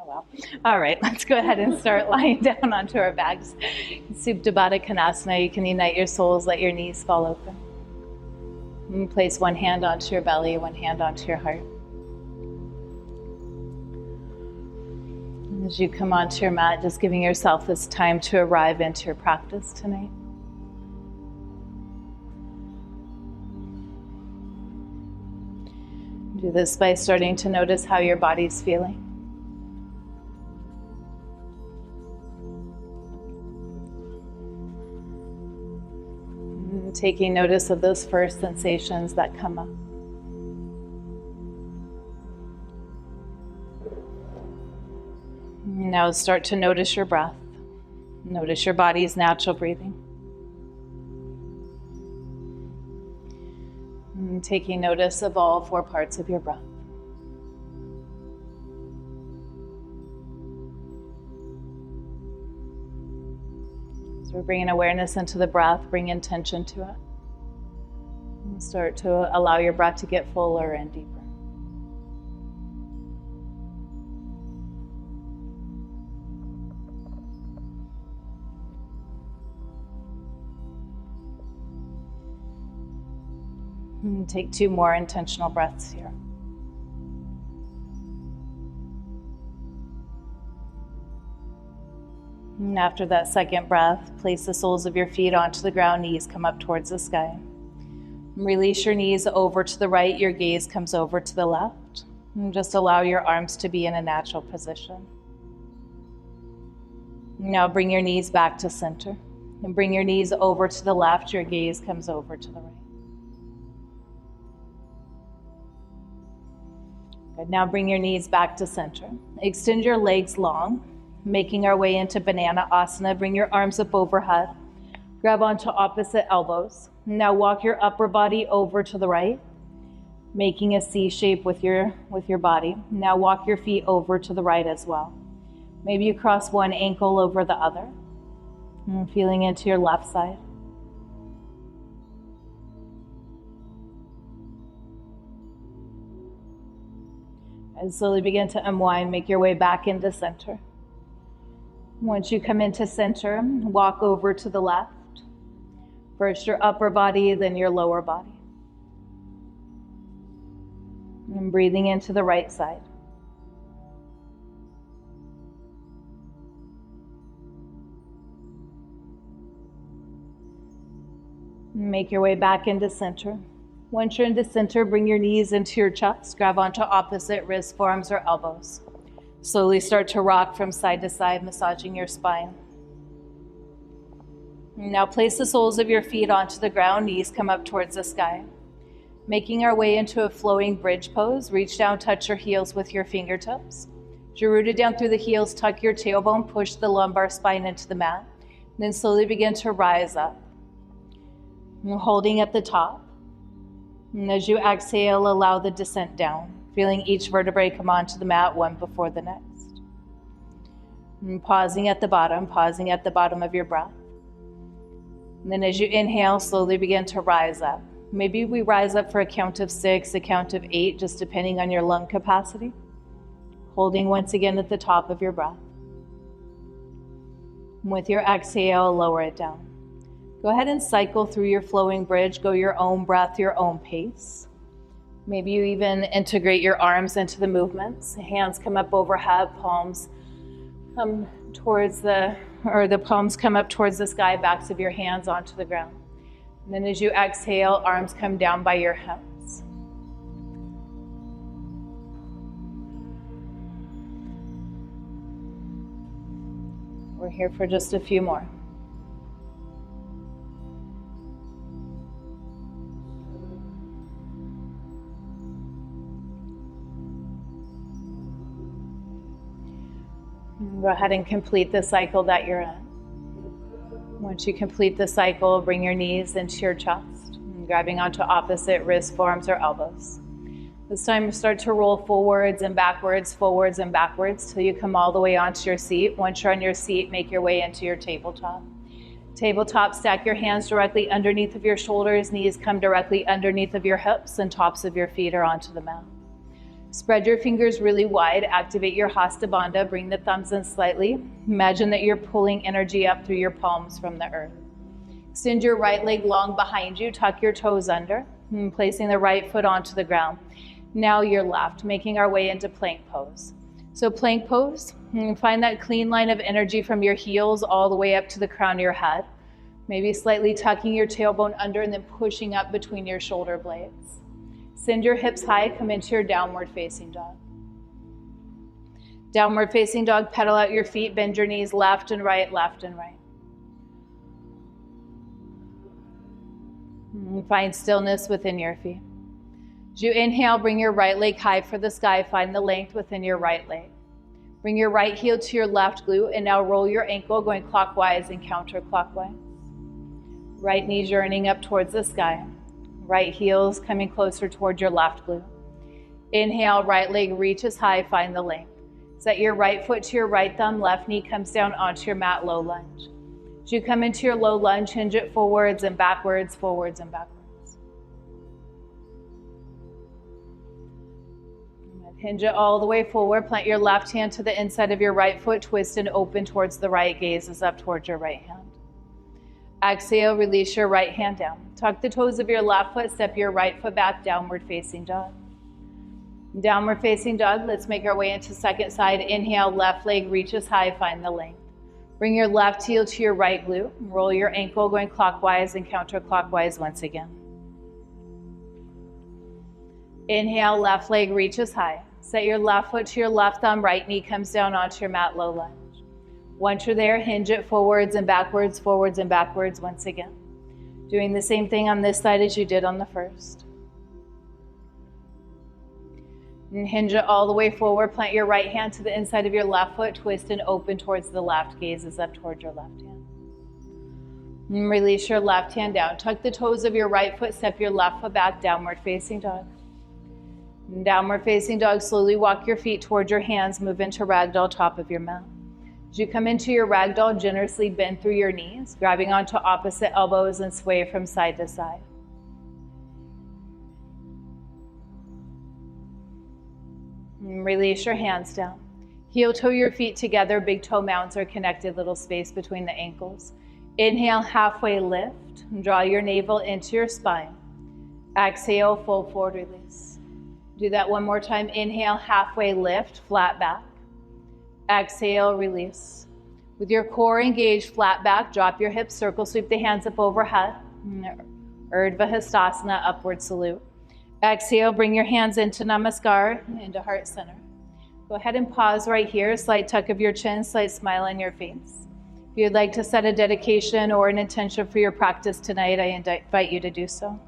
Oh, well. All right, let's go ahead and start lying down onto our backs. Supta Baddha Konasana. You can unite your soles, let your knees fall open. And place one hand onto your belly, one hand onto your heart. As you come onto your mat, just giving yourself this time to arrive into your practice tonight. Do this by starting to notice how your body's feeling. And taking notice of those first sensations that come up. Now start to notice your breath. Notice your body's natural breathing. And taking notice of all four parts of your breath. So we're bringing awareness into the breath, bring intention to it. And start to allow your breath to get fuller and deeper. And take 2 more intentional breaths here. And after that second breath, place the soles of your feet onto the ground, knees come up towards the sky. Release your knees over to the right, your gaze comes over to the left. And just allow your arms to be in a natural position. Now bring your knees back to center. And bring your knees over to the left, your gaze comes over to the right. Good. Now bring your knees back to center. Extend your legs long, making our way into Banana Asana. Bring your arms up overhead. Grab onto opposite elbows. Now walk your upper body over to the right, making a C shape with your body. Now walk your feet over to the right as well. Maybe you cross one ankle over the other. And feeling into your left side. And slowly begin to unwind, make your way back into center. Once you come into center, walk over to the left. First your upper body, then your lower body. And breathing into the right side. Make your way back into center. Once you're into center, bring your knees into your chest. Grab onto opposite wrists, forearms, or elbows. Slowly start to rock from side to side, massaging your spine. Now place the soles of your feet onto the ground, knees come up towards the sky. Making our way into a flowing bridge pose, reach down, touch your heels with your fingertips. As you're rooted down through the heels, tuck your tailbone, push the lumbar spine into the mat. And then slowly begin to rise up. And holding at the top. And as you exhale, allow the descent down, feeling each vertebrae come onto the mat one before the next. And pausing at the bottom of your breath. And then as you inhale, slowly begin to rise up. Maybe we rise up for a count of 6, a count of 8, just depending on your lung capacity. Holding once again at the top of your breath. And with your exhale, lower it down. Go ahead and cycle through your flowing bridge. Go your own breath, your own pace. Maybe you even integrate your arms into the movements. Hands come up overhead, palms come towards the palms come up towards the sky, backs of your hands onto the ground. And then as you exhale, arms come down by your hips. We're here for just a few more. Go ahead and complete the cycle that you're in. Once you complete the cycle, bring your knees into your chest, grabbing onto opposite wrists, forearms, or elbows. This time start to roll forwards and backwards till you come all the way onto your seat. Once you're on your seat, make your way into your tabletop. Tabletop, stack your hands directly underneath of your shoulders, knees come directly underneath of your hips, and tops of your feet are onto the mat. Spread your fingers really wide, activate your Hasta Bandha, bring the thumbs in slightly. Imagine that you're pulling energy up through your palms from the earth. Extend your right leg long behind you, tuck your toes under, and placing the right foot onto the ground. Now your left, making our way into plank pose. So plank pose, find that clean line of energy from your heels all the way up to the crown of your head. Maybe slightly tucking your tailbone under and then pushing up between your shoulder blades. Send your hips high, come into your downward facing dog. Downward facing dog, pedal out your feet, bend your knees left and right, left and right. And find stillness within your feet. As you inhale, bring your right leg high for the sky, find the length within your right leg. Bring your right heel to your left glute and now roll your ankle going clockwise and counterclockwise. Right knee journeying up towards the sky. Right heel's coming closer toward your left glute. Inhale, right leg reaches high, find the length. Set your right foot to your right thumb, left knee comes down onto your mat, low lunge. As you come into your low lunge, hinge it forwards and backwards, forwards and backwards. Hinge it all the way forward, plant your left hand to the inside of your right foot, twist and open towards the right, gaze is up towards your right hand. Exhale, release your right hand down. Tuck the toes of your left foot, step your right foot back, downward facing dog. Downward facing dog, let's make our way into second side. Inhale, left leg reaches high, find the length. Bring your left heel to your right glute, roll your ankle going clockwise and counterclockwise once again. Inhale, left leg reaches high. Set your left foot to your left thumb, right knee comes down onto your mat, low lunge. Once you're there, hinge it forwards and backwards once again. Doing the same thing on this side as you did on the first. And hinge it all the way forward, plant your right hand to the inside of your left foot, twist and open towards the left, gaze is up towards your left hand. And release your left hand down. Tuck the toes of your right foot, step your left foot back, downward facing dog. And downward facing dog, slowly walk your feet towards your hands, move into ragdoll, top of your mat. As you come into your ragdoll, generously bend through your knees, grabbing onto opposite elbows and sway from side to side. And release your hands down. Heel toe your feet together, big toe mounts are connected, little space between the ankles. Inhale, halfway lift, and draw your navel into your spine. Exhale, full forward release. Do that one more time. Inhale, halfway lift, flat back. Exhale, release. With your core engaged, flat back, drop your hips, circle sweep the hands up overhead. Urdhva Hastasana, upward salute. Exhale, bring your hands into Namaskar, into heart center. Go ahead and pause right here, slight tuck of your chin, slight smile on your face. If you'd like to set a dedication or an intention for your practice tonight, I invite you to do so.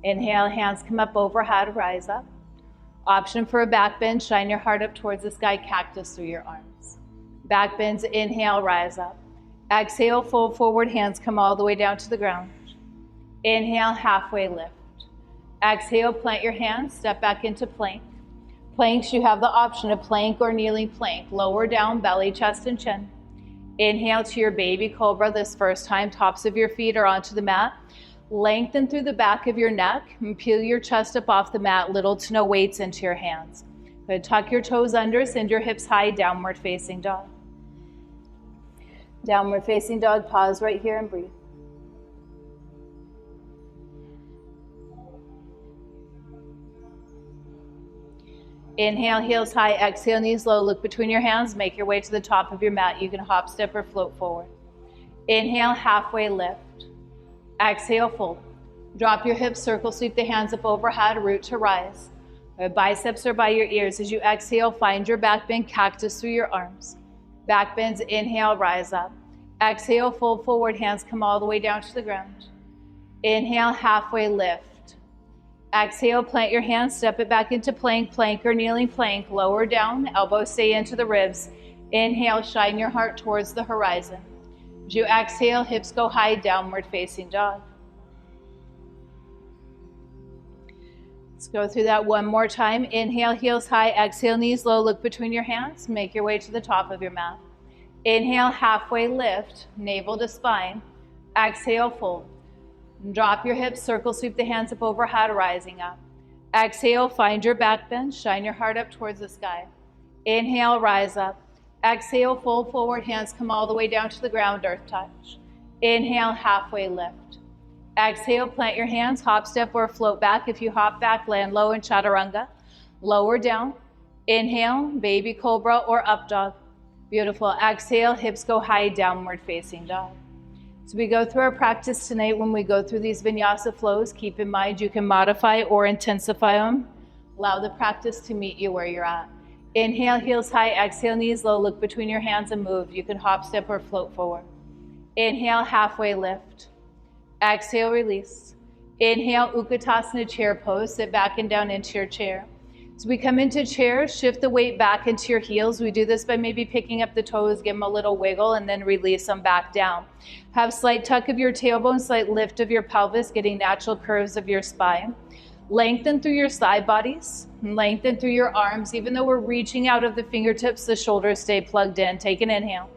Inhale, hands come up overhead, rise up. Option for a back bend, shine your heart up towards the sky, cactus through your arms. Back bends, inhale, rise up. Exhale, fold forward, hands come all the way down to the ground. Inhale, halfway lift. Exhale, plant your hands, step back into plank. Planks, you have the option of plank or kneeling plank. Lower down, belly, chest, and chin. Inhale to your baby cobra this first time, tops of your feet are onto the mat. Lengthen through the back of your neck and peel your chest up off the mat, little to no weights into your hands. Good. Tuck your toes under, send your hips high, downward facing dog. Downward facing dog, pause right here and breathe. Inhale, heels high, exhale, knees low, look between your hands, make your way to the top of your mat. You can hop, step, or float forward. Inhale, halfway lift. Exhale, fold. Drop your hips, circle, sweep the hands up overhead, root to rise. Biceps are by your ears. As you exhale, find your back bend, cactus through your arms. Back bends, inhale, rise up. Exhale, fold forward, hands come all the way down to the ground. Inhale, halfway lift. Exhale, plant your hands, step it back into plank, plank or kneeling plank, lower down, elbows stay into the ribs. Inhale, shine your heart towards the horizon. As you exhale, hips go high, downward facing dog. Let's go through that one more time. Inhale, heels high, exhale, knees low, look between your hands, make your way to the top of your mat. Inhale, halfway lift, navel to spine. Exhale, fold. Drop your hips, circle sweep the hands up overhead, rising up. Exhale, find your back bend, shine your heart up towards the sky. Inhale, rise up. Exhale, fold forward, hands come all the way down to the ground, earth touch. Inhale, halfway lift. Exhale, plant your hands, hop, step, or float back. If you hop back, land low in chaturanga. Lower down. Inhale, baby cobra or up dog. Beautiful. Exhale, hips go high, downward facing dog. So we go through our practice tonight. When we go through these vinyasa flows, keep in mind you can modify or intensify them. Allow the practice to meet you where you're at. Inhale, heels high. Exhale, knees low. Look between your hands and move. You can hop, step, or float forward. Inhale, halfway lift. Exhale, release. Inhale, Utkatasana chair pose. Sit back and down into your chair. As we come into chair, shift the weight back into your heels. We do this by maybe picking up the toes, give them a little wiggle, and then release them back down. Have slight tuck of your tailbone, slight lift of your pelvis, getting natural curves of your spine. Lengthen through your side bodies, lengthen through your arms. Even though we're reaching out of the fingertips, the shoulders stay plugged in. Take an inhale.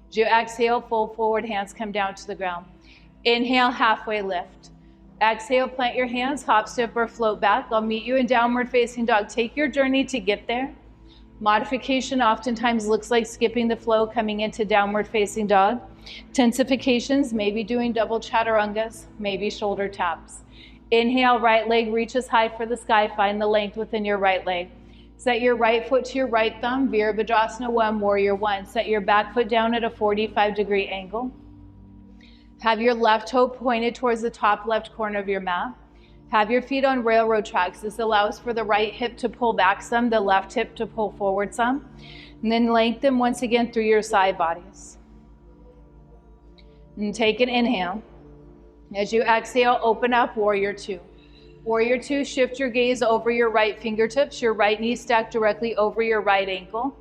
As you exhale, fold forward, hands come down to the ground. Inhale, halfway lift. Exhale, plant your hands, hop, step, or float back. I'll meet you in downward facing dog. Take your journey to get there. Modification oftentimes looks like skipping the flow, coming into downward facing dog. Intensifications, maybe doing double chaturangas, maybe shoulder taps. Inhale, right leg reaches high for the sky. Find the length within your right leg. Set your right foot to your right thumb, Virabhadrasana 1, Warrior 1. Set your back foot down at a 45-degree angle. Have your left toe pointed towards the top left corner of your mat. Have your feet on railroad tracks. This allows for the right hip to pull back some, the left hip to pull forward some. And then lengthen once again through your side bodies. And take an inhale. As you exhale, open up, Warrior 2. Warrior 2, shift your gaze over your right fingertips, your right knee stacked directly over your right ankle.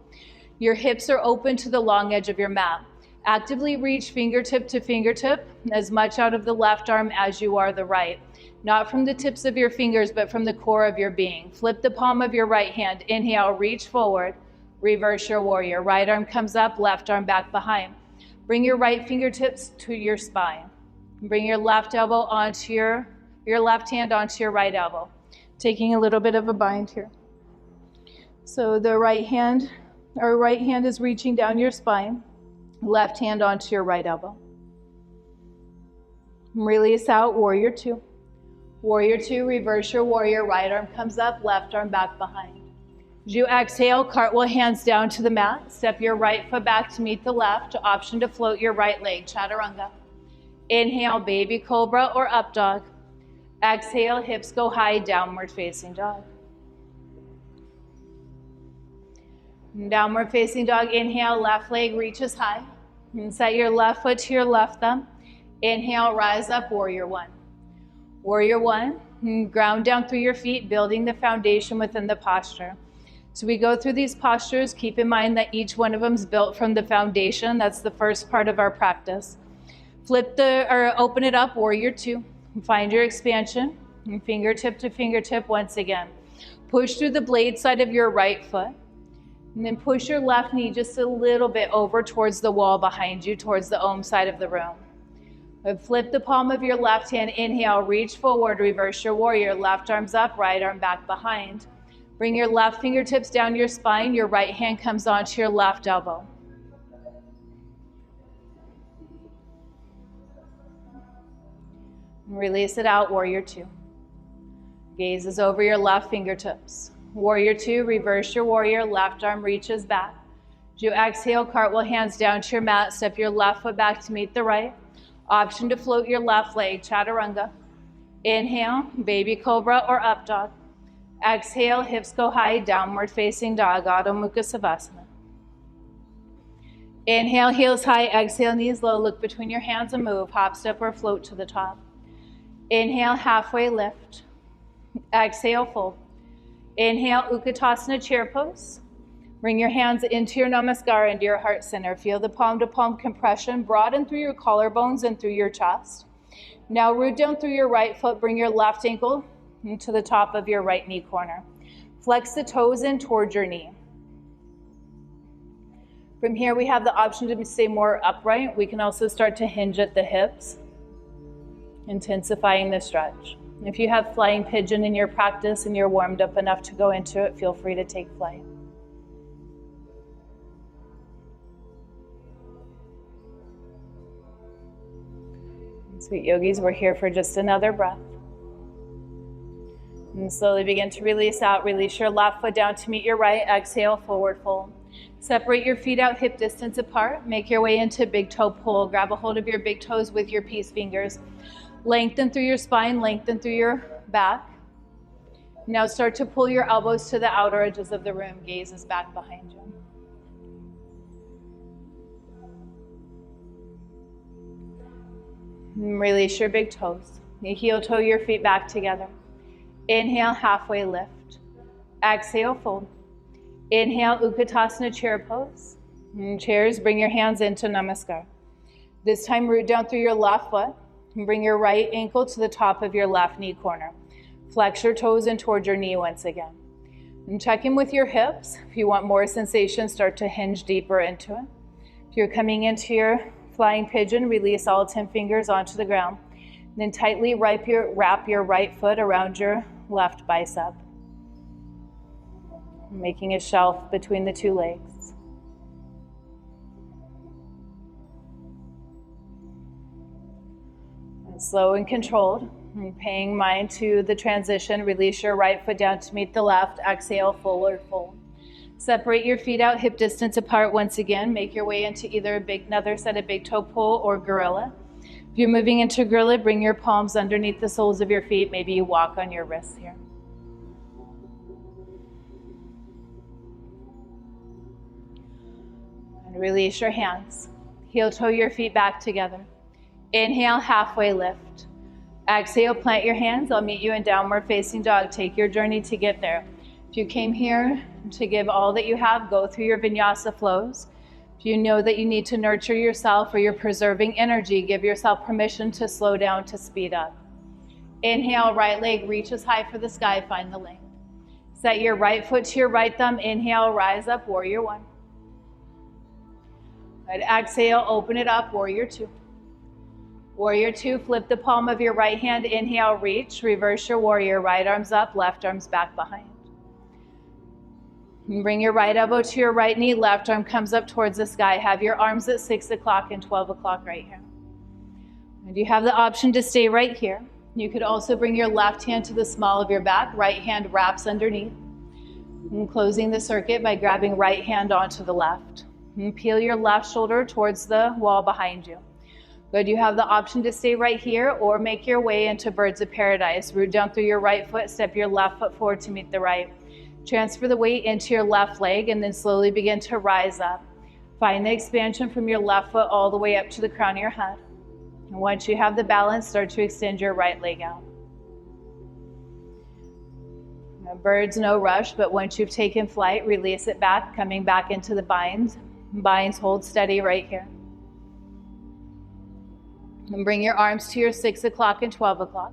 Your hips are open to the long edge of your mat. Actively reach fingertip to fingertip, as much out of the left arm as you are the right. Not from the tips of your fingers, but from the core of your being. Flip the palm of your right hand. Inhale, reach forward. Reverse your warrior. Right arm comes up, left arm back behind. Bring your right fingertips to your spine. Bring your left elbow onto your left hand onto your right elbow. Taking a little bit of a bind here. So the right hand is reaching down your spine. Left hand onto your right elbow. Release out, Warrior 2. Warrior 2, reverse your warrior. Right arm comes up, left arm back behind. As you exhale, cartwheel hands down to the mat. Step your right foot back to meet the left. Option to float your right leg, chaturanga. Inhale, baby cobra or up dog. Exhale, hips go high, downward facing dog. Downward facing dog, inhale, left leg reaches high. And set your left foot to your left thumb. Inhale, rise up, Warrior 1. Warrior 1, ground down through your feet, building the foundation within the posture. So we go through these postures. Keep in mind that each one of them is built from the foundation. That's the first part of our practice. Open it up, Warrior 2. Find your expansion, fingertip to fingertip once again. Push through the blade side of your right foot. And then push your left knee just a little bit over towards the wall behind you, towards the Om side of the room. Flip the palm of your left hand. Inhale, reach forward, reverse your warrior. Left arm's up, right arm back behind. Bring your left fingertips down your spine. Your right hand comes onto your left elbow. Release it out, Warrior 2. Gaze is over your left fingertips. Warrior 2, reverse your warrior, left arm reaches back. As you exhale, cartwheel hands down to your mat, step your left foot back to meet the right. Option to float your left leg, chaturanga. Inhale, baby cobra or up dog. Exhale, hips go high, downward facing dog, Adho Mukha Savasana. Inhale, heels high, exhale, knees low, look between your hands and move, hop, step, or float to the top. Inhale, halfway lift. Exhale, fold. Inhale, Utkatasana chair pose. Bring your hands into your namaskar, into your heart center. Feel the palm to palm compression, broaden through your collarbones and through your chest. Now root down through your right foot, bring your left ankle to the top of your right knee corner. Flex the toes in towards your knee. From here, we have the option to stay more upright. We can also start to hinge at the hips. intensifying the stretch. If you have flying pigeon in your practice and you're warmed up enough to go into it, feel free to take flight. Sweet yogis, we're here for just another breath. And slowly begin to release out. Release your left foot down to meet your right. Exhale, forward fold. Separate your feet out hip distance apart. Make your way into big toe pull. Grab a hold of your big toes with your peace fingers. Lengthen through your spine, lengthen through your back. Now start to pull your elbows to the outer edges of the room. Gaze is back behind you. And release your big toes. You heel toe your feet back together. Inhale, halfway lift. Exhale, fold. Inhale, Utkatasana chair pose. And chairs, bring your hands into Namaskar. This time, root down through your left foot. And bring your right ankle to the top of your left knee corner. Flex your toes in towards your knee once again. And check in with your hips. If you want more sensation, start to hinge deeper into it. If you're coming into your flying pigeon, release all 10 fingers onto the ground. Then tightly wrap your right foot around your left bicep, making a shelf between the two legs. And slow and controlled, and paying mind to the transition, release your right foot down to meet the left. Exhale, forward fold. Separate your feet out hip distance apart once again. Make your way into either another set of big toe pull or gorilla. If you're moving into gorilla, bring your palms underneath the soles of your feet. Maybe you walk on your wrists here. And release your hands. Heel toe your feet back together. Inhale, halfway lift. Exhale, plant your hands. I'll meet you in downward facing dog. Take your journey to get there. If you came here to give all that you have, go through your vinyasa flows. If you know that you need to nurture yourself or you're preserving energy, give yourself permission to slow down, to speed up. Inhale, right leg reaches high for the sky, find the length. Set your right foot to your right thumb. Inhale, rise up, warrior one. Good. Exhale, open it up, warrior two. Warrior two, flip the palm of your right hand. Inhale, reach, reverse your warrior. Right arm's up, left arm's back behind. And bring your right elbow to your right knee, left arm comes up towards the sky. Have your arms at 6 o'clock and 12 o'clock right here. And you have the option to stay right here. You could also bring your left hand to the small of your back. Right hand wraps underneath. And closing the circuit by grabbing right hand onto the left. And peel your left shoulder towards the wall behind you. Good, you have the option to stay right here or make your way into birds of paradise. Root down through your right foot, step your left foot forward to meet the right. Transfer the weight into your left leg and then slowly begin to rise up. Find the expansion from your left foot all the way up to the crown of your head. And once you have the balance, start to extend your right leg out. Now, birds, no rush, but once you've taken flight, release it back, coming back into the binds. Binds, hold steady right here. And bring your arms to your 6 o'clock and 12 o'clock.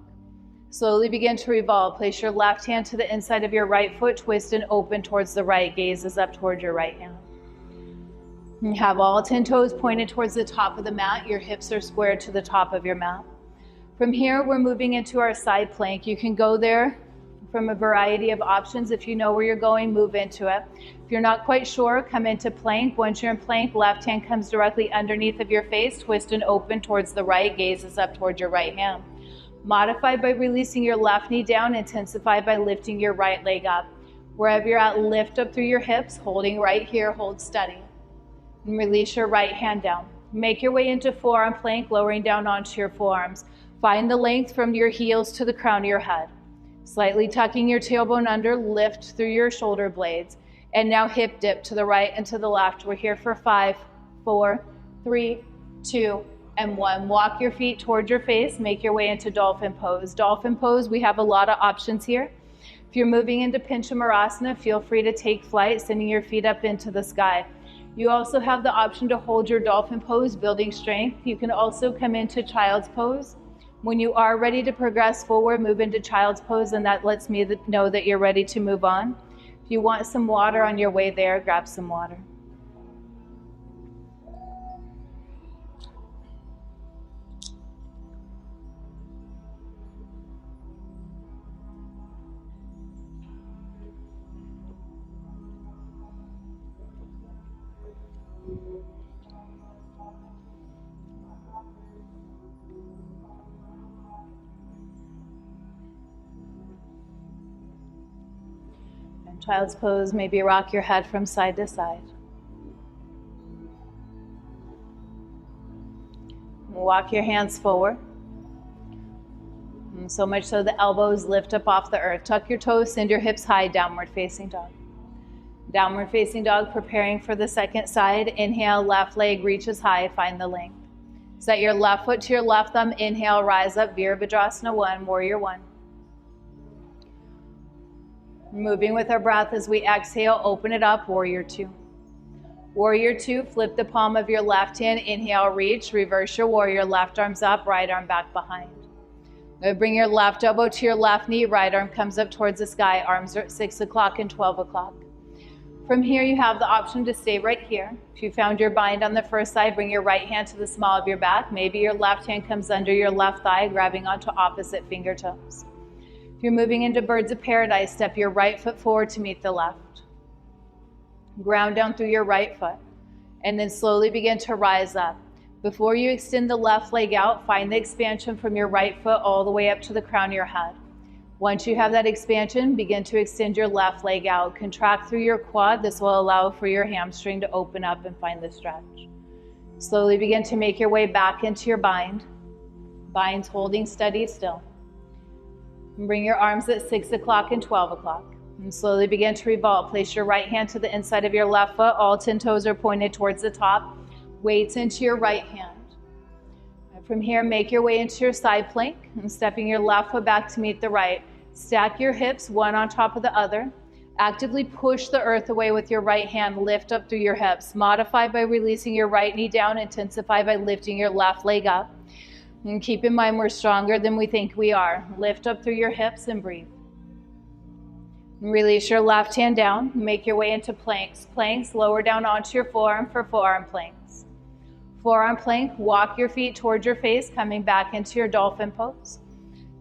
Slowly begin to revolve. Place your left hand to the inside of your right foot, twist and open towards the right. Gaze is up towards your right hand. You have all 10 toes pointed towards the top of the mat. Your hips are squared to the top of your mat. From here, we're moving into our side plank. You can go there from a variety of options. If you know where you're going, move into it. If you're not quite sure, come into plank. Once you're in plank, left hand comes directly underneath of your face, twist and open towards the right. Gaze is up towards your right hand. Modify by releasing your left knee down, intensify by lifting your right leg up. Wherever you're at, lift up through your hips, holding right here, hold steady. And release your right hand down. Make your way into forearm plank, lowering down onto your forearms. Find the length from your heels to the crown of your head. Slightly tucking your tailbone under, lift through your shoulder blades. And now hip dip to the right and to the left. We're here for 5, 4, 3, 2, and 1. Walk your feet towards your face. Make your way into dolphin pose. Dolphin pose, we have a lot of options here. If you're moving into Pinchamarasana, feel free to take flight, sending your feet up into the sky. You also have the option to hold your dolphin pose, building strength. You can also come into child's pose. When you are ready to progress forward, move into child's pose, and that lets me know that you're ready to move on. If you want some water on your way there, grab some water. Child's pose, maybe rock your head from side to side. Walk your hands forward. And so much so the elbows lift up off the earth. Tuck your toes, send your hips high, downward facing dog. Downward facing dog, preparing for the second side. Inhale, left leg reaches high, find the length. Set your left foot to your left thumb. Inhale, rise up, Virabhadrasana 1, Warrior 1. Moving with our breath as we exhale, open it up, Warrior 2. Warrior 2, flip the palm of your left hand. Inhale, reach, reverse your warrior. Left arm's up, right arm back behind. Now bring your left elbow to your left knee. Right arm comes up towards the sky. Arms are at 6 o'clock and 12 o'clock. From here, you have the option to stay right here. If you found your bind on the first side, bring your right hand to the small of your back. Maybe your left hand comes under your left thigh, grabbing onto opposite fingertips. If you're moving into Birds of Paradise, step your right foot forward to meet the left. Ground down through your right foot, and then slowly begin to rise up. Before you extend the left leg out, find the expansion from your right foot all the way up to the crown of your head. Once you have that expansion, begin to extend your left leg out. Contract through your quad. This will allow for your hamstring to open up and find the stretch. Slowly begin to make your way back into your bind. Binds holding steady still. And bring your arms at 6 o'clock and 12 o'clock. And slowly begin to revolve. Place your right hand to the inside of your left foot. All 10 toes are pointed towards the top. Weights into your right hand. And from here, make your way into your side plank. And stepping your left foot back to meet the right. Stack your hips, one on top of the other. Actively push the earth away with your right hand. Lift up through your hips. Modify by releasing your right knee down. Intensify by lifting your left leg up. And keep in mind, we're stronger than we think we are. Lift up through your hips and breathe. Release your left hand down. Make your way into planks. Planks, lower down onto your forearm for forearm planks. Forearm plank, walk your feet towards your face, coming back into your dolphin pose.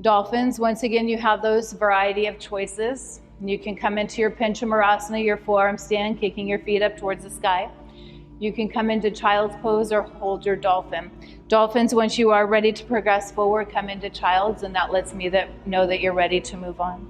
Dolphins, once again, you have those variety of choices. You can come into your Pinchamarasana, your forearm stand, kicking your feet up towards the sky. You can come into child's pose or hold your dolphin. Dolphins, once you are ready to progress forward, come into child's, and that lets me know that you're ready to move on.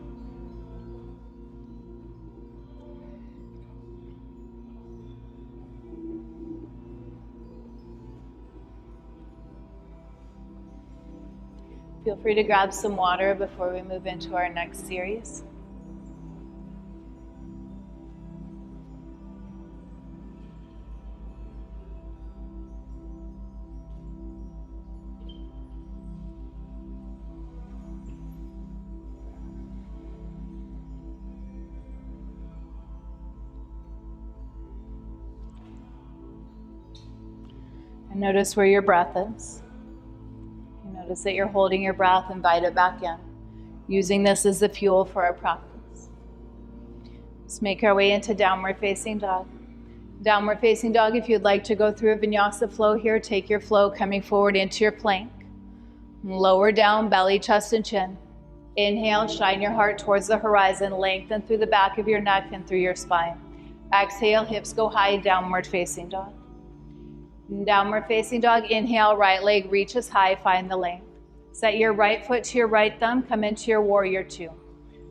Feel free to grab some water before we move into our next series. And notice where your breath is. Notice that you're holding your breath, invite it back in. Using this as the fuel for our practice. Let's make our way into downward facing dog. Downward facing dog, if you'd like to go through a vinyasa flow here, take your flow coming forward into your plank. Lower down, belly, chest, and chin. Inhale, shine your heart towards the horizon, lengthen through the back of your neck and through your spine. Exhale, hips go high, downward facing dog. Downward facing dog, inhale, right leg reaches high, find the length. Set your right foot to your right thumb, come into your warrior 2.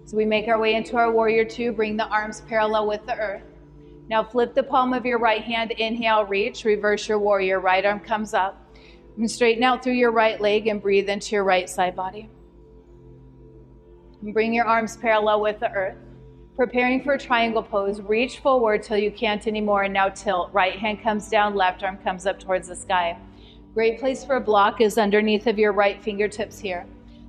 So we make our way into our warrior 2, bring the arms parallel with the earth. Now flip the palm of your right hand, inhale, reach, reverse your warrior, right arm comes up. And straighten out through your right leg and breathe into your right side body. And bring your arms parallel with the earth. Preparing for a triangle pose, reach forward till you can't anymore, and now tilt. Right hand comes down, left arm comes up towards the sky. Great place for a block is underneath of your right fingertips here.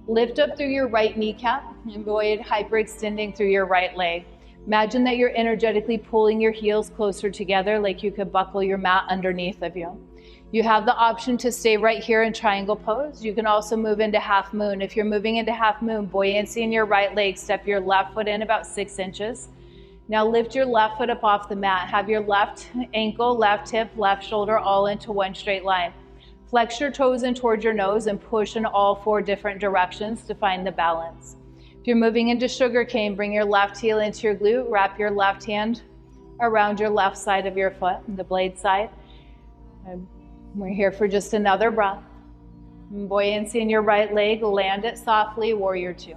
Lift up through your right kneecap, avoid hyperextending through your right leg. Imagine that you're energetically pulling your heels closer together like you could buckle your mat underneath of you. You have the option to stay right here in triangle pose. You can also move into half moon. If you're moving into half moon, buoyancy in your right leg, step your left foot in about 6 inches. Now lift your left foot up off the mat. Have your left ankle, left hip, left shoulder all into one straight line. Flex your toes in towards your nose and push in all 4 different directions to find the balance. If you're moving into sugar cane, bring your left heel into your glute, wrap your left hand around your left side of your foot, the blade side. And we're here for just another breath. Buoyancy in your right leg, land it softly, warrior 2.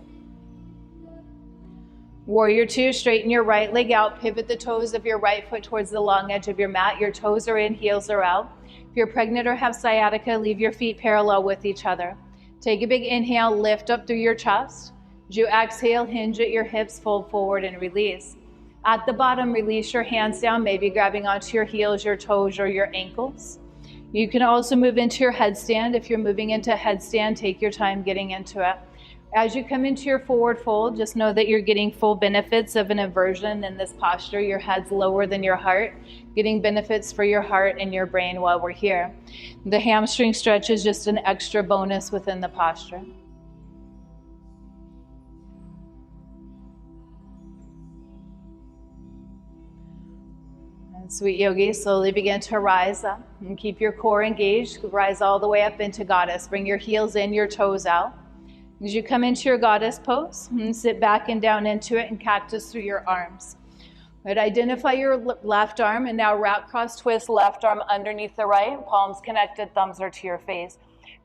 Warrior two, straighten your right leg out, pivot the toes of your right foot towards the long edge of your mat. Your toes are in, heels are out. If you're pregnant or have sciatica, leave your feet parallel with each other. Take a big inhale, lift up through your chest. As you exhale, hinge at your hips, fold forward and release. At the bottom, release your hands down, maybe grabbing onto your heels, your toes, or your ankles. You can also move into your headstand. If you're moving into headstand, take your time getting into it. As you come into your forward fold, just know that you're getting full benefits of an inversion in this posture. Your head's lower than your heart, getting benefits for your heart and your brain while we're here. The hamstring stretch is just an extra bonus within the posture. And sweet yogis, slowly begin to rise up and keep your core engaged. Rise all the way up into goddess. Bring your heels in, your toes out. As you come into your goddess pose, and sit back and down into it and cactus through your arms. Right, identify your left arm and now wrap cross twist left arm underneath the right, palms connected, thumbs are to your face.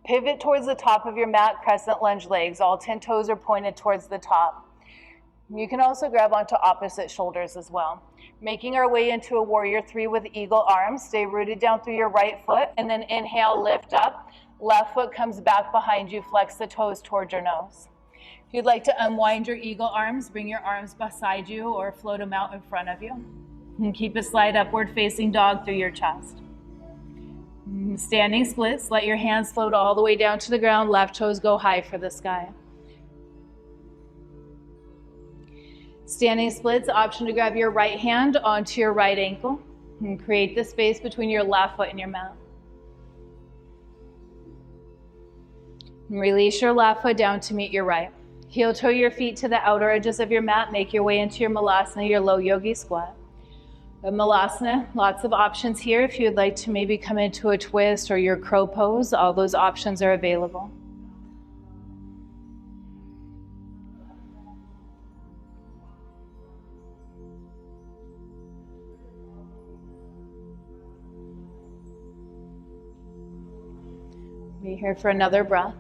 Pivot towards the top of your mat, crescent lunge legs. All 10 toes are pointed towards the top. You can also grab onto opposite shoulders as well. Making our way into a warrior three with eagle arms. Stay rooted down through your right foot and then inhale, lift up. Left foot comes back behind you, flex the toes towards your nose. If you'd like to unwind your eagle arms, bring your arms beside you or float them out in front of you. And keep a slight upward facing dog through your chest. Standing splits, let your hands float all the way down to the ground, left toes go high for the sky. Standing splits, option to grab your right hand onto your right ankle and create the space between your left foot and your mat. Release your left foot down to meet your right. Heel toe your feet to the outer edges of your mat. Make your way into your malasana, your low yogi squat. The malasana, lots of options here. If you'd like to maybe come into a twist or your crow pose, all those options are available. Be here for another breath.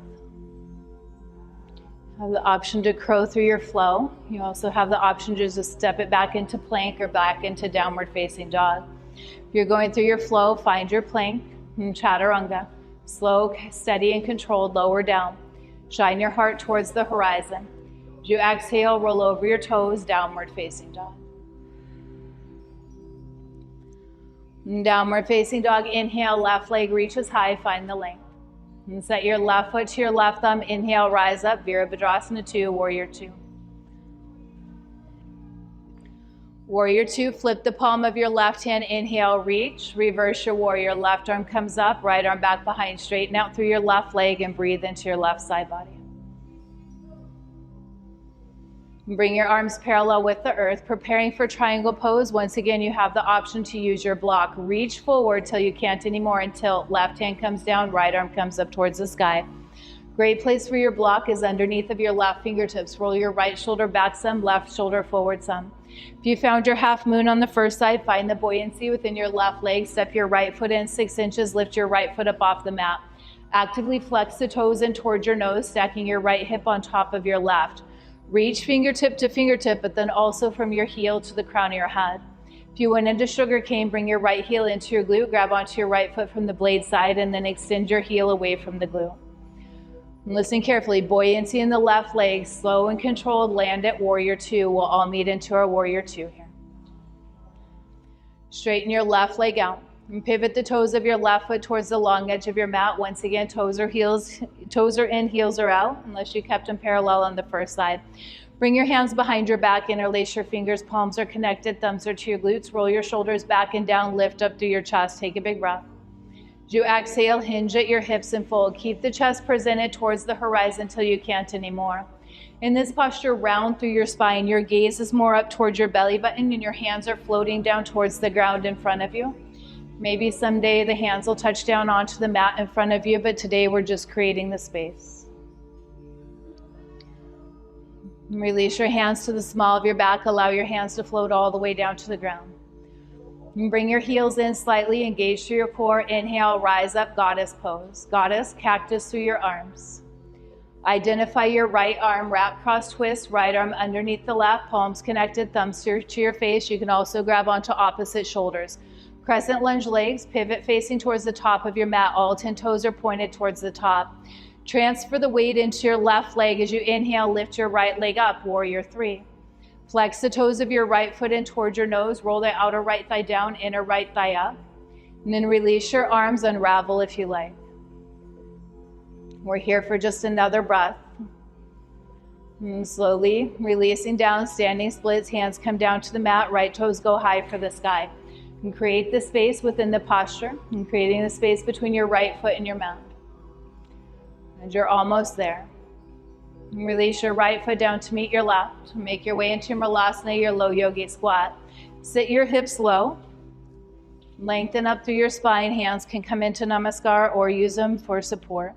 Have the option to crow through your flow. You also have the option to just step it back into plank or back into downward facing dog. If you're going through your flow, find your plank and chaturanga. Slow, steady, and controlled, lower down. Shine your heart towards the horizon. As you exhale, roll over your toes, downward facing dog. Downward facing dog, inhale, left leg reaches high, find the length. And set your left foot to your left thumb. Inhale, rise up, Virabhadrasana 2, Warrior 2. Warrior 2, flip the palm of your left hand. Inhale, reach, reverse your warrior. Left arm comes up, right arm back behind. Straighten out through your left leg and breathe into your left side body. Bring your arms parallel with the earth, preparing for triangle pose. Once again, you have the option to use your block. Reach forward till you can't anymore and tilt. Left hand comes down, right arm comes up towards the sky. Great place for your block is underneath of your left fingertips. Roll your right shoulder back some, left shoulder forward some. If you found your half moon on the first side, find the buoyancy within your left leg. Step your right foot in 6 inches, lift your right foot up off the mat. Actively flex the toes in towards your nose, stacking your right hip on top of your left. Reach fingertip to fingertip, but then also from your heel to the crown of your head. If you went into sugar cane, bring your right heel into your glute, grab onto your right foot from the blade side, and then extend your heel away from the glute. And listen carefully, buoyancy in the left leg, slow and controlled, land at Warrior 2. We'll all meet into our Warrior 2 here. Straighten your left leg out. And pivot the toes of your left foot towards the long edge of your mat. Once again, toes are in, heels are out, unless you kept them parallel on the first side. Bring your hands behind your back, interlace your fingers, palms are connected, thumbs are to your glutes. Roll your shoulders back and down, lift up through your chest. Take a big breath. As you exhale, hinge at your hips and fold. Keep the chest presented towards the horizon until you can't anymore. In this posture, round through your spine. Your gaze is more up towards your belly button and your hands are floating down towards the ground in front of you. Maybe someday the hands will touch down onto the mat in front of you, but today we're just creating the space. Release your hands to the small of your back. Allow your hands to float all the way down to the ground. And bring your heels in slightly, engage through your core. Inhale, rise up, goddess pose. Goddess, cactus through your arms. Identify your right arm, wrap cross twist, right arm underneath the left, palms connected, thumbs to your face. You can also grab onto opposite shoulders. Crescent lunge legs, pivot facing towards the top of your mat. All 10 toes are pointed towards the top. Transfer the weight into your left leg. As you inhale, lift your right leg up, warrior 3. Flex the toes of your right foot in towards your nose. Roll the outer right thigh down, inner right thigh up. And then release your arms, unravel if you like. We're here for just another breath. And slowly releasing down, standing splits, hands come down to the mat, right toes go high for the sky. And create the space within the posture and creating the space between your right foot and your mat. And you're almost there. And release your right foot down to meet your left. Make your way into your Malasana, your low yogi squat. Sit your hips low. Lengthen up through your spine. Hands can come into Namaskar or use them for support.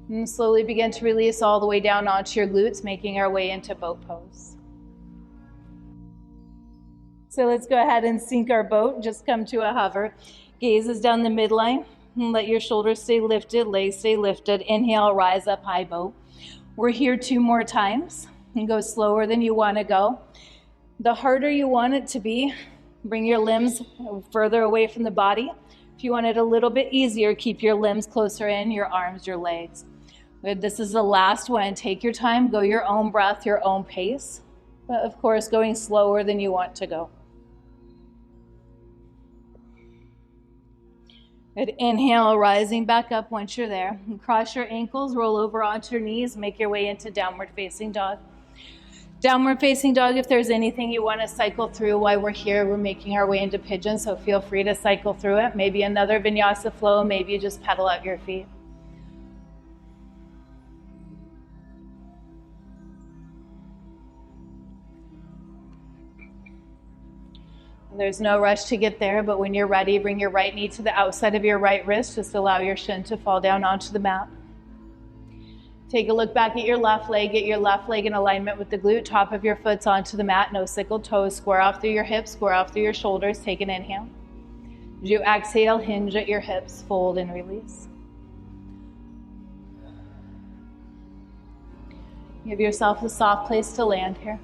And slowly begin to release all the way down onto your glutes, making our way into boat pose. So let's go ahead and sink our boat. Just come to a hover. Gazes down the midline. And let your shoulders stay lifted, legs stay lifted. Inhale, rise up, high boat. We're here 2 more times. And go slower than you want to go. The harder you want it to be, bring your limbs further away from the body. If you want it a little bit easier, keep your limbs closer in, your arms, your legs. Good. This is the last one. Take your time, go your own breath, your own pace. But of course, going slower than you want to go. Good. Inhale, rising back up once you're there. And cross your ankles, roll over onto your knees, make your way into downward facing dog. Downward facing dog, if there's anything you want to cycle through while we're here, we're making our way into pigeon, so feel free to cycle through it. Maybe another vinyasa flow, maybe you just pedal out your feet. There's no rush to get there, but when you're ready, bring your right knee to the outside of your right wrist. Just allow your shin to fall down onto the mat. Take a look back at your left leg. Get your left leg in alignment with the glute. Top of your foot's onto the mat. No sickle toes. Square off through your hips. Square off through your shoulders. Take an inhale. As you exhale, hinge at your hips. Fold and release. Give yourself a soft place to land here.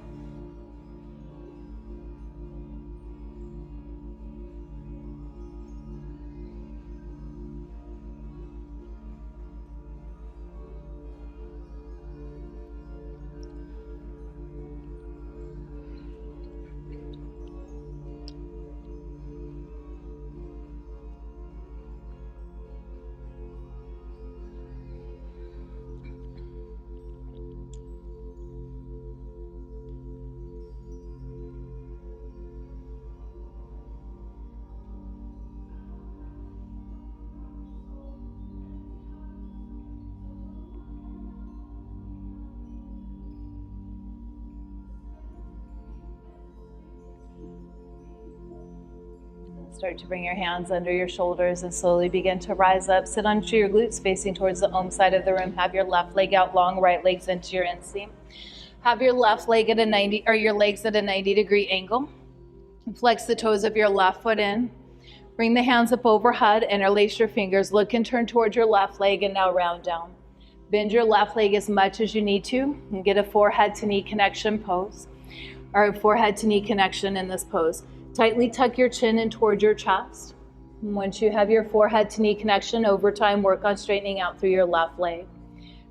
Start to bring your hands under your shoulders and slowly begin to rise up. Sit onto your glutes facing towards the Om side of the room. Have your left leg out long, right leg's into your inseam. Have your left leg at a 90, or your legs at a 90-degree angle. Flex the toes of your left foot in. Bring the hands up overhead, interlace your fingers. Look and turn towards your left leg and now round down. Bend your left leg as much as you need to and get a forehead to knee connection pose, or a forehead to knee connection in this pose. Tightly tuck your chin in towards your chest. And once you have your forehead to knee connection, over time work on straightening out through your left leg.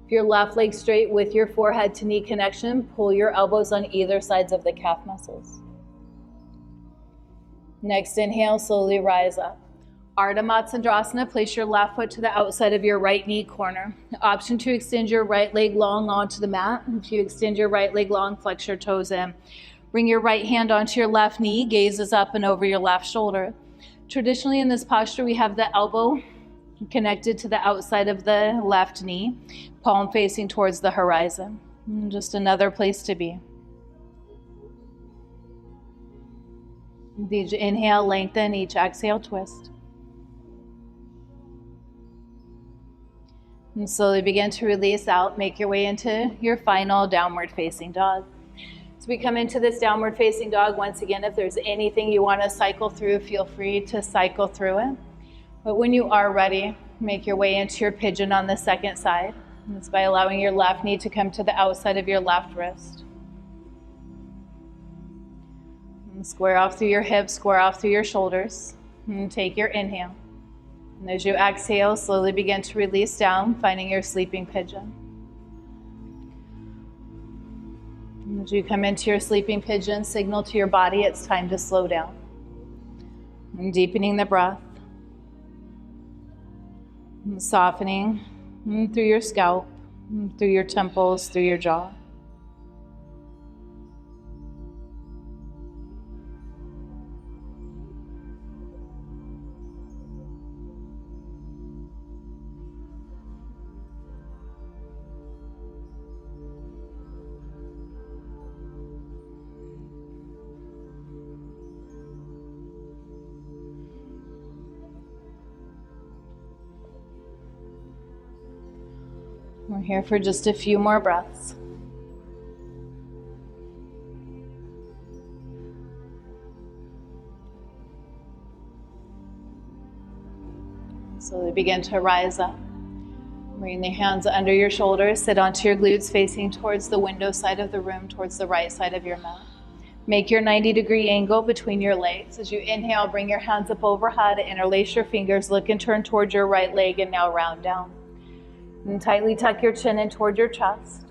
If your left leg straight with your forehead to knee connection, pull your elbows on either sides of the calf muscles. Next inhale, slowly rise up. Ardha Matsyendrasana, place your left foot to the outside of your right knee corner. The option to extend your right leg long onto the mat. If you extend your right leg long, flex your toes in. Bring your right hand onto your left knee, gazes up and over your left shoulder. Traditionally in this posture, we have the elbow connected to the outside of the left knee, palm facing towards the horizon. Just another place to be. Each inhale, lengthen. Each exhale, twist. And slowly begin to release out. Make your way into your final downward facing dog. As we come into this downward facing dog, once again, if there's anything you want to cycle through, feel free to cycle through it. But when you are ready, make your way into your pigeon on the second side. And it's by allowing your left knee to come to the outside of your left wrist. And square off through your hips, square off through your shoulders. And take your inhale. And as you exhale, slowly begin to release down, finding your sleeping pigeon. And as you come into your sleeping pigeon, signal to your body it's time to slow down. And deepening the breath. And softening through your scalp, through your temples, through your jaw. We're here for just a few more breaths. Slowly begin to rise up. Bring the hands under your shoulders, sit onto your glutes facing towards the window side of the room, towards the right side of your mat. Make your 90-degree angle between your legs. As you inhale, bring your hands up overhead, interlace your fingers, look and turn towards your right leg, and now round down. And tightly tuck your chin in toward your chest.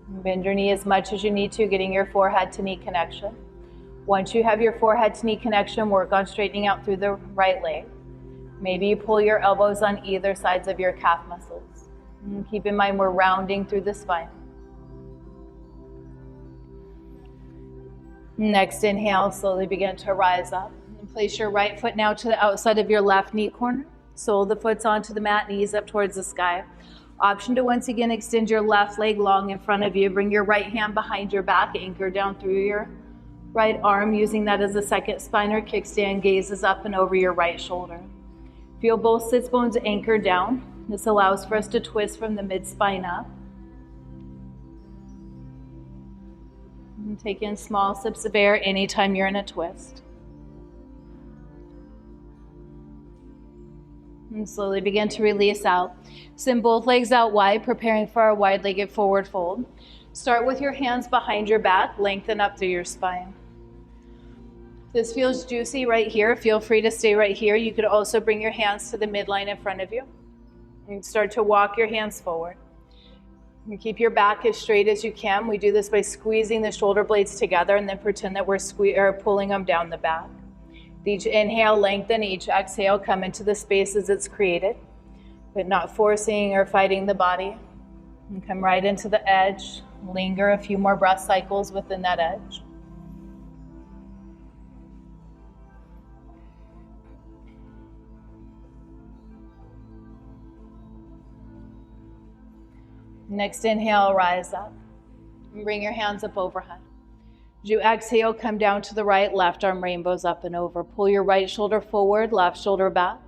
And bend your knee as much as you need to, getting your forehead to knee connection. Once you have your forehead to knee connection, work on straightening out through the right leg. Maybe you pull your elbows on either sides of your calf muscles. And keep in mind we're rounding through the spine. Next inhale, slowly begin to rise up. And place your right foot now to the outside of your left knee corner. Sole of the foot's onto the mat, knees up towards the sky. Option to once again extend your left leg long in front of you. Bring your right hand behind your back, anchor down through your right arm, using that as a second spine or kickstand, gazes up and over your right shoulder. Feel both sits bones anchor down. This allows for us to twist from the mid-spine up. And take in small sips of air anytime you're in a twist. And slowly begin to release out. Send both legs out wide, preparing for our wide-legged forward fold. Start with your hands behind your back, lengthen up through your spine. If this feels juicy right here, feel free to stay right here. You could also bring your hands to the midline in front of you and start to walk your hands forward. And keep your back as straight as you can. We do this by squeezing the shoulder blades together and then pretend that we're pulling them down the back. Each inhale, lengthen. Each exhale, come into the spaces it's created, but not forcing or fighting the body. And come right into the edge. Linger a few more breath cycles within that edge. Next inhale, rise up. And bring your hands up overhead. As you exhale, come down to the right, left arm rainbows up and over. Pull your right shoulder forward, left shoulder back.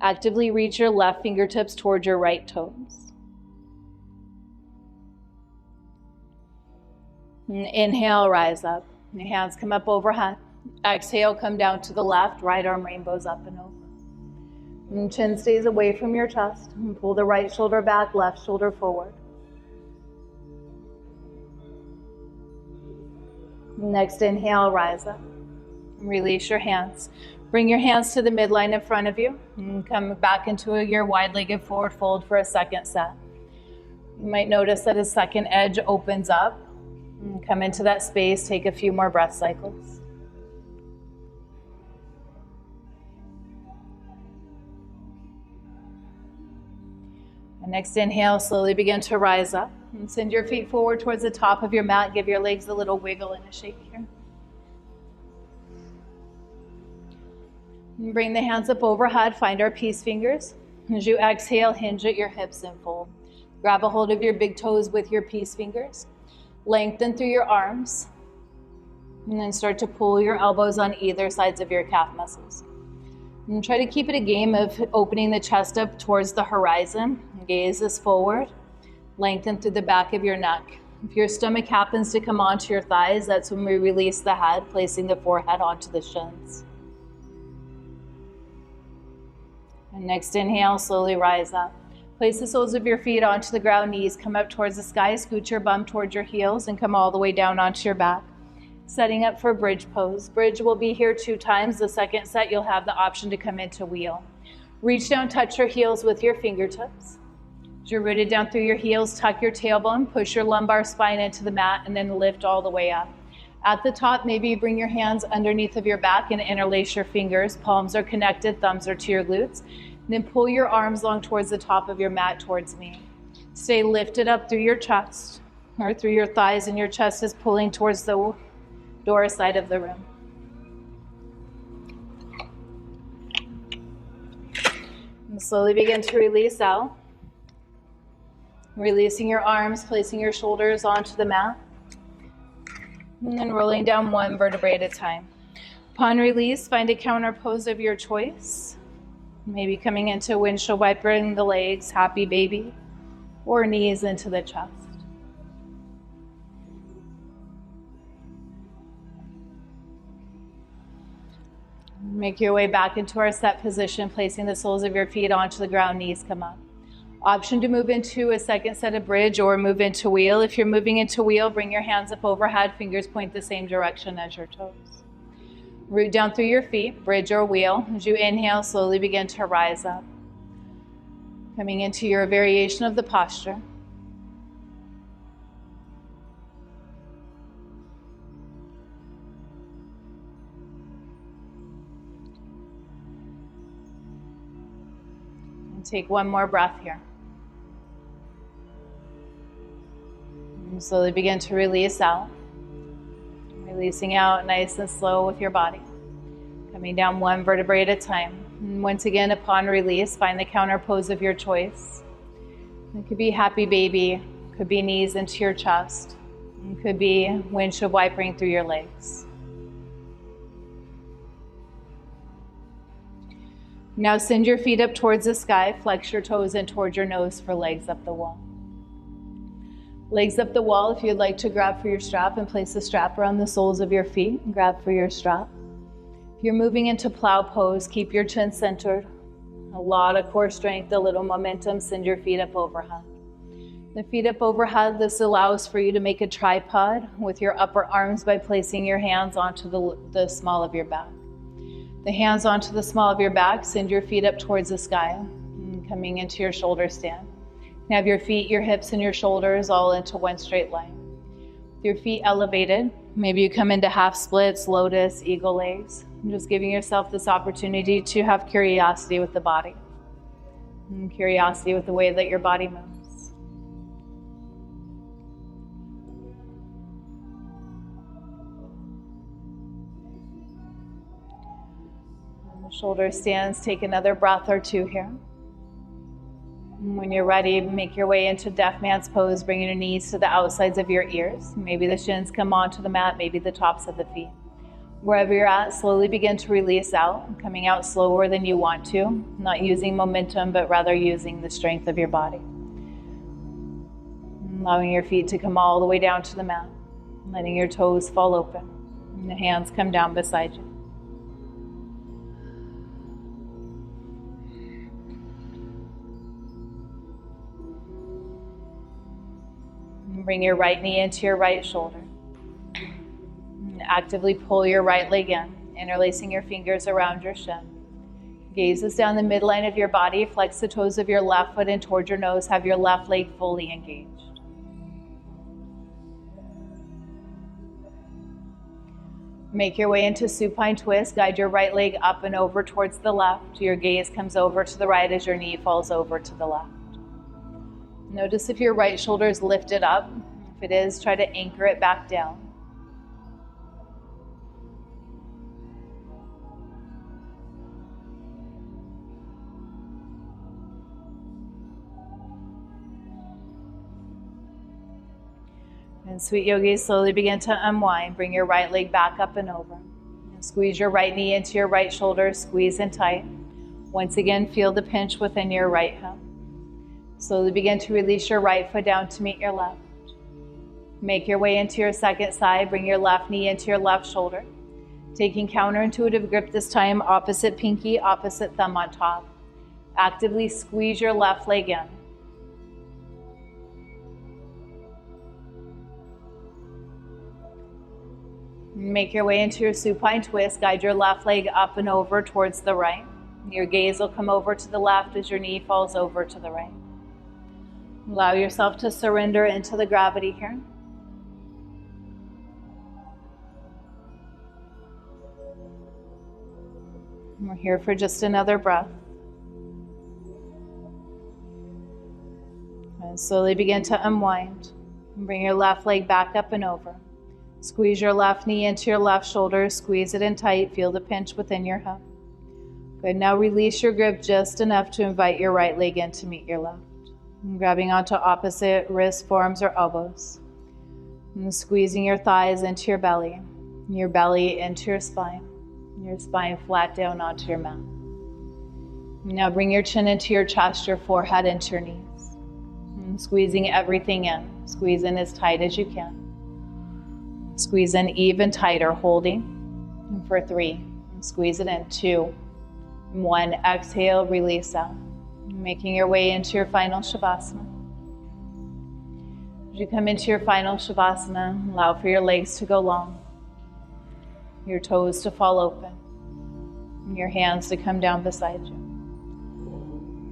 Actively reach your left fingertips towards your right toes. And inhale, rise up. Your hands come up overhead. Exhale, come down to the left, right arm rainbows up and over. And chin stays away from your chest. And pull the right shoulder back, left shoulder forward. Next inhale, rise up. Release your hands. Bring your hands to the midline in front of you and come back into your wide-legged forward fold for a second set. You might notice that a second edge opens up. And come into that space, take a few more breath cycles. And next inhale, slowly begin to rise up. And send your feet forward towards the top of your mat. Give your legs a little wiggle and a shake here. And bring the hands up overhead. Find our peace fingers. As you exhale, hinge at your hips and fold. Grab a hold of your big toes with your peace fingers. Lengthen through your arms. And then start to pull your elbows on either sides of your calf muscles. And try to keep it a game of opening the chest up towards the horizon. Gaze is forward. Lengthen through the back of your neck. If your stomach happens to come onto your thighs, that's when we release the head, placing the forehead onto the shins. And next inhale, slowly rise up. Place the soles of your feet onto the ground, knees come up towards the sky, scoot your bum towards your heels and come all the way down onto your back. Setting up for bridge pose. Bridge will be here 2 times. The second set, you'll have the option to come into wheel. Reach down, touch your heels with your fingertips. As you're rooted down through your heels, tuck your tailbone, push your lumbar spine into the mat, and then lift all the way up. At the top, maybe you bring your hands underneath of your back and interlace your fingers. Palms are connected, thumbs are to your glutes. And then pull your arms along towards the top of your mat towards me. Stay lifted up through your chest or through your thighs, and your chest is pulling towards the door side of the room. And slowly begin to release out. Releasing your arms, placing your shoulders onto the mat. And then rolling down 1 vertebrae at a time. Upon release, find a counter pose of your choice. Maybe coming into windshield wipering the legs, happy baby, or knees into the chest. Make your way back into our set position, placing the soles of your feet onto the ground, knees come up. Option to move into a second set of bridge or move into wheel. If you're moving into wheel, bring your hands up overhead, fingers point the same direction as your toes. Root down through your feet, bridge or wheel. As you inhale, slowly begin to rise up. Coming into your variation of the posture. And take 1 more breath here. And slowly begin to release out. Releasing out nice and slow with your body. Coming down 1 vertebrae at a time. And once again, upon release, find the counter pose of your choice. It could be happy baby, could be knees into your chest, it could be windshield wipering through your legs. Now send your feet up towards the sky, flex your toes in towards your nose for legs up the wall. Legs up the wall, if you'd like to grab for your strap and place the strap around the soles of your feet, and grab for your strap. If you're moving into plow pose, keep your chin centered. A lot of core strength, a little momentum, send your feet up overhead. The feet up overhead, this allows for you to make a tripod with your upper arms by placing your hands onto the small of your back. The hands onto the small of your back, send your feet up towards the sky, and coming into your shoulder stand. Have your feet, your hips, and your shoulders all into 1 straight line. With your feet elevated, maybe you come into half splits, lotus, eagle legs. And just giving yourself this opportunity to have curiosity with the body. And curiosity with the way that your body moves. And the shoulder stands, take another breath or 2 here. When you're ready, make your way into deaf man's pose, bringing your knees to the outsides of your ears. Maybe the shins come onto the mat, maybe the tops of the feet. Wherever you're at, slowly begin to release out, coming out slower than you want to, not using momentum, but rather using the strength of your body. Allowing your feet to come all the way down to the mat, letting your toes fall open, and the hands come down beside you. Bring your right knee into your right shoulder. And actively pull your right leg in, interlacing your fingers around your shin. Gaze is down the midline of your body. Flex the toes of your left foot in towards your nose. Have your left leg fully engaged. Make your way into supine twist. Guide your right leg up and over towards the left. Your gaze comes over to the right as your knee falls over to the left. Notice if your right shoulder is lifted up. If it is, try to anchor it back down. And sweet yogis, slowly begin to unwind. Bring your right leg back up and over. And squeeze your right knee into your right shoulder. Squeeze in tight. Once again, feel the pinch within your right hip. Slowly begin to release your right foot down to meet your left. Make your way into your second side. Bring your left knee into your left shoulder. Taking counterintuitive grip this time, opposite pinky, opposite thumb on top. Actively squeeze your left leg in. Make your way into your supine twist. Guide your left leg up and over towards the right. Your gaze will come over to the left as your knee falls over to the right. Allow yourself to surrender into the gravity here. We're here for just another breath. And slowly begin to unwind. And bring your left leg back up and over. Squeeze your left knee into your left shoulder. Squeeze it in tight. Feel the pinch within your hip. Good. Now release your grip just enough to invite your right leg in to meet your left. And grabbing onto opposite wrists, forearms, or elbows. And squeezing your thighs into your belly into your spine flat down onto your mat. Now bring your chin into your chest, your forehead into your knees. And squeezing everything in. Squeeze in as tight as you can. Squeeze in even tighter, holding. And for 3, and squeeze it in. 2, 1, exhale, release out. Making your way into your final Shavasana. As you come into your final Shavasana, allow for your legs to go long, your toes to fall open, and your hands to come down beside you.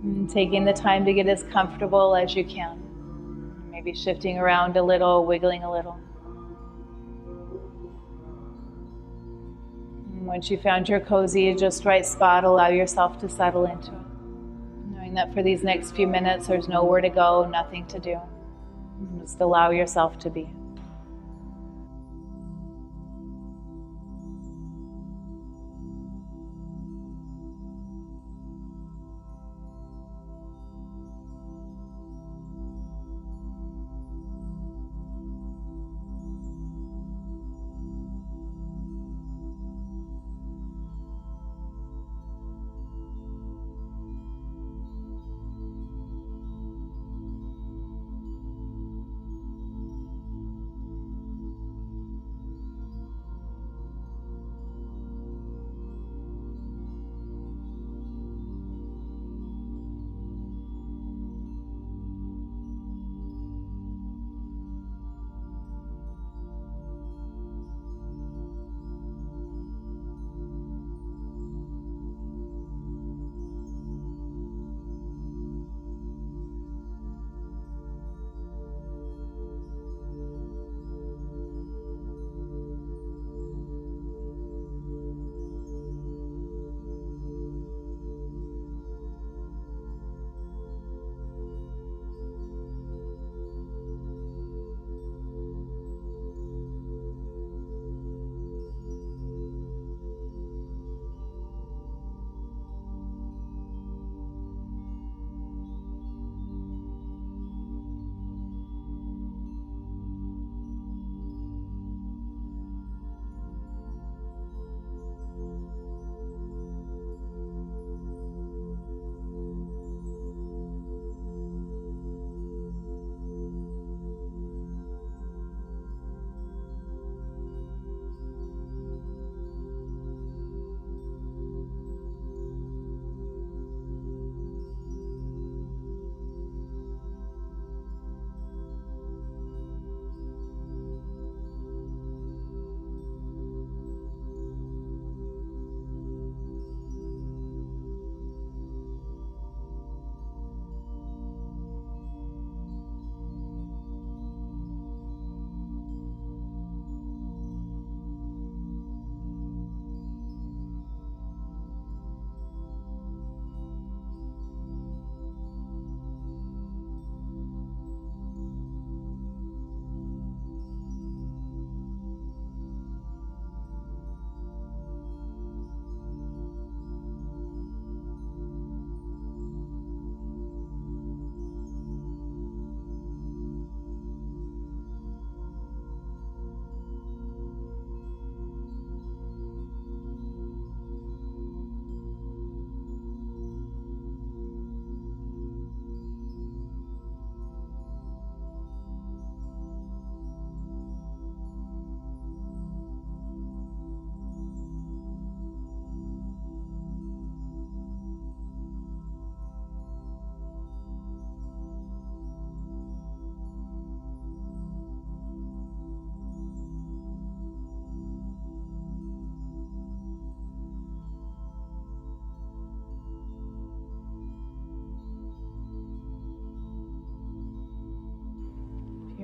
And taking the time to get as comfortable as you can. Maybe shifting around a little, wiggling a little. And once you found your cozy, just right spot, allow yourself to settle into it. Knowing that for these next few minutes, there's nowhere to go, nothing to do. Just allow yourself to be.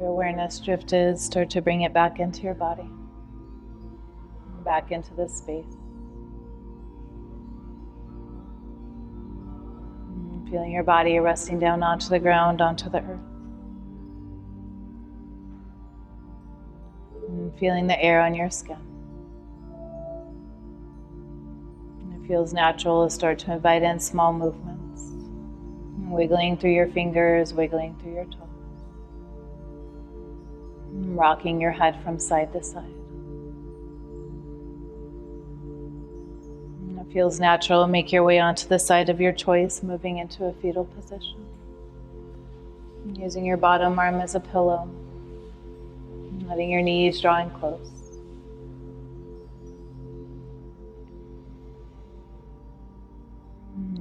your awareness drifted, start to bring it back into your body, back into this space. Feeling your body resting down onto the ground, onto the earth. And feeling the air on your skin. And it feels natural to start to invite in small movements. Wiggling through your fingers, wiggling through your toes. And rocking your head from side to side. And it feels natural. Make your way onto the side of your choice, moving into a fetal position. And using your bottom arm as a pillow. And letting your knees draw in close.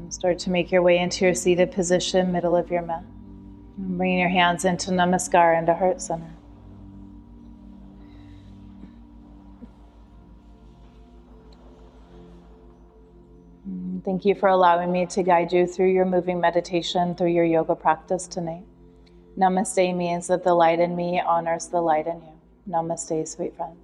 Start to make your way into your seated position, middle of your mat. And bringing your hands into Namaskar, into Heart Center. Thank you for allowing me to guide you through your moving meditation, through your yoga practice tonight. Namaste means that the light in me honors the light in you. Namaste, sweet friends.